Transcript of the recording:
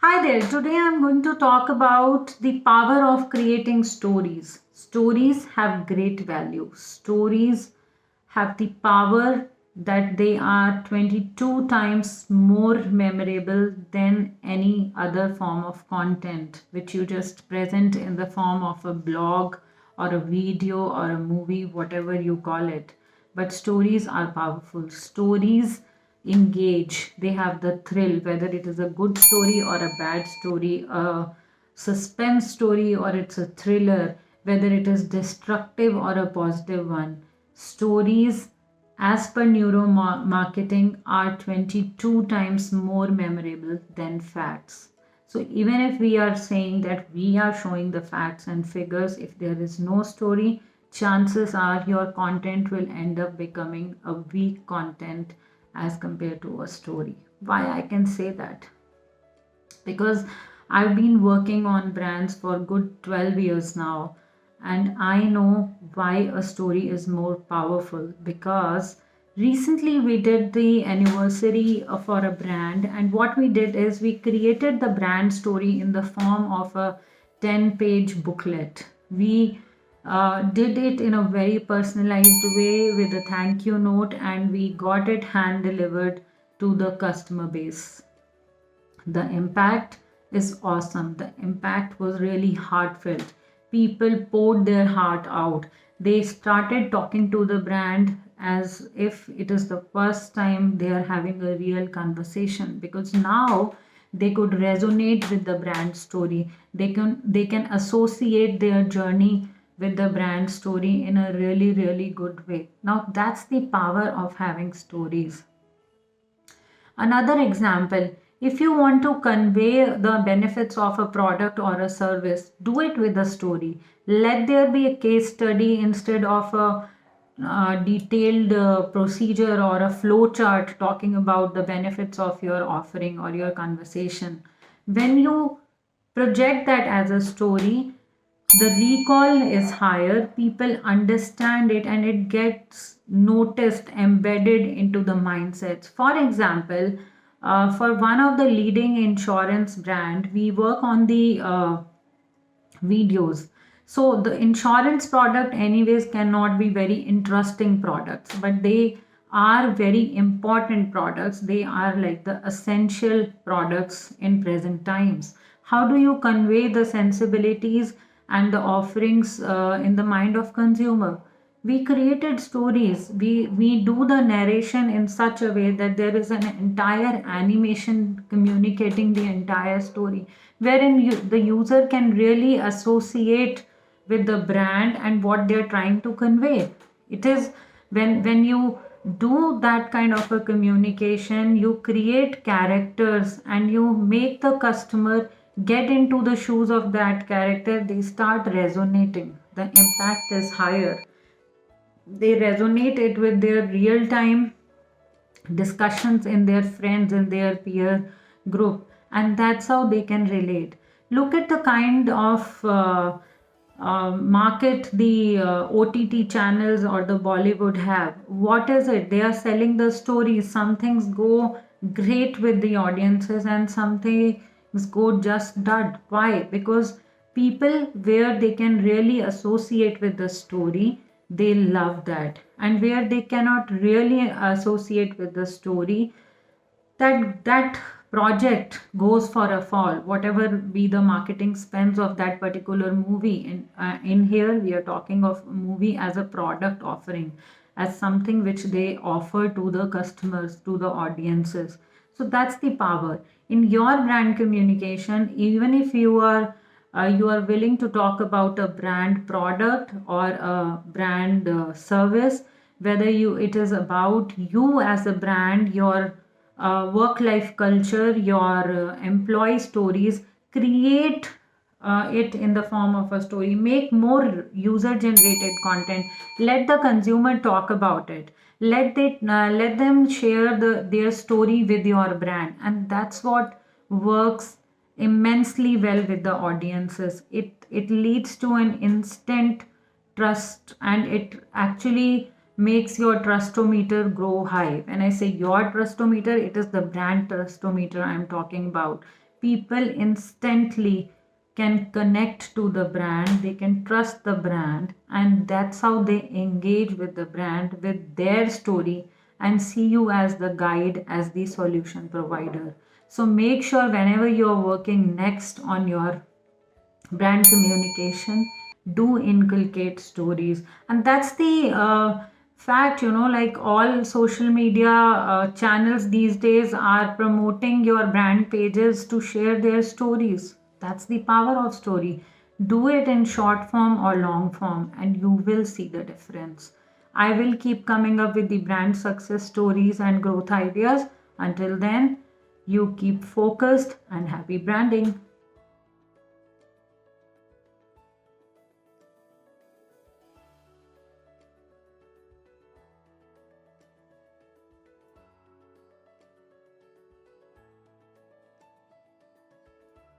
Hi there. Today I'm going to talk about the power of creating stories. Stories have great value. Stories have the power that they are 22 times more memorable than any other form of content which you just present in the form of a blog or a video or a movie, whatever you call it. But stories are powerful. Stories engage, they have the thrill, whether it is a good story or a bad story, a suspense story or it's a thriller, whether it is destructive or a positive one. Stories, as per neuromarketing, are 22 times more memorable than facts. So even if we are saying that we are showing the facts and figures, if there is no story, chances are your content will end up becoming a weak content as compared to a story. Why I can say that? Because I've been working on brands for good 12 years now, and I know why a story is more powerful. Because recently we did the anniversary for a brand, and what we did is we created the brand story in the form of a 10-page booklet. We did it in a very personalized way with a thank you note, and we got it hand delivered to the customer base. The impact is awesome. The impact was really heartfelt. People poured their heart out. They started talking to the brand as if it is the first time they are having a real conversation, because now they could resonate with the brand story. They can associate their journey with the brand story in a really good way. Now that's the power of having stories. Another example, if you want to convey the benefits of a product or a service, do it with a story. Let there be a case study instead of a detailed procedure or a flow chart talking about the benefits of your offering or your conversation. When you project that as a story, the recall is higher, people understand it, and it gets noticed, embedded into the mindsets. For example, for one of the leading insurance brand, we work on the videos. So the insurance product anyways cannot be very interesting products, but they are very important products. They are like the essential products in present times. How do you convey the sensibilities and the offerings in the mind of consumer? We created stories. We do the narration in such a way that there is an entire animation communicating the entire story, wherein the user can really associate with the brand and what they're trying to convey. It is when you do that kind of a communication, you create characters and you make the customer get into the shoes of that character. They start resonating, the impact is higher. They resonate it with their real time discussions in their friends in their peer group, and that's how they can relate. Look at the kind of market the OTT channels or the Bollywood have. What is it? They are selling the stories. Some things go great with the audiences and some things go just dud. Why? Because people where they can really associate with the story, they love that. And where they cannot really associate with the story, that project goes for a fall, whatever be the marketing spends of that particular movie. In here we are talking of movie as a product offering, as something which they offer to the customers, to the audiences. So that's the power in your brand communication. Even if you are willing to talk about a brand product or a brand service, whether you it is about you as a brand, your work life culture, your employee stories, create it in the form of a story. Make more user generated content. Let the consumer talk about it. Let them share their story with your brand, and that's what works immensely well with the audiences. It leads to an instant trust, and it actually makes your trustometer grow high. When I say your trustometer, it is the brand trustometer I'm talking about. people instantly can connect to the brand, they can trust the brand, and that's how they engage with the brand with their story and see you as the guide, as the solution provider. So make sure whenever you're working next on your brand communication, do inculcate stories. And that's the fact, like all social media channels these days are promoting your brand pages to share their stories. That's the power of story. Do it in short form or long form and you will see the difference. I will keep coming up with the brand success stories and growth ideas. Until then, you keep focused and happy branding.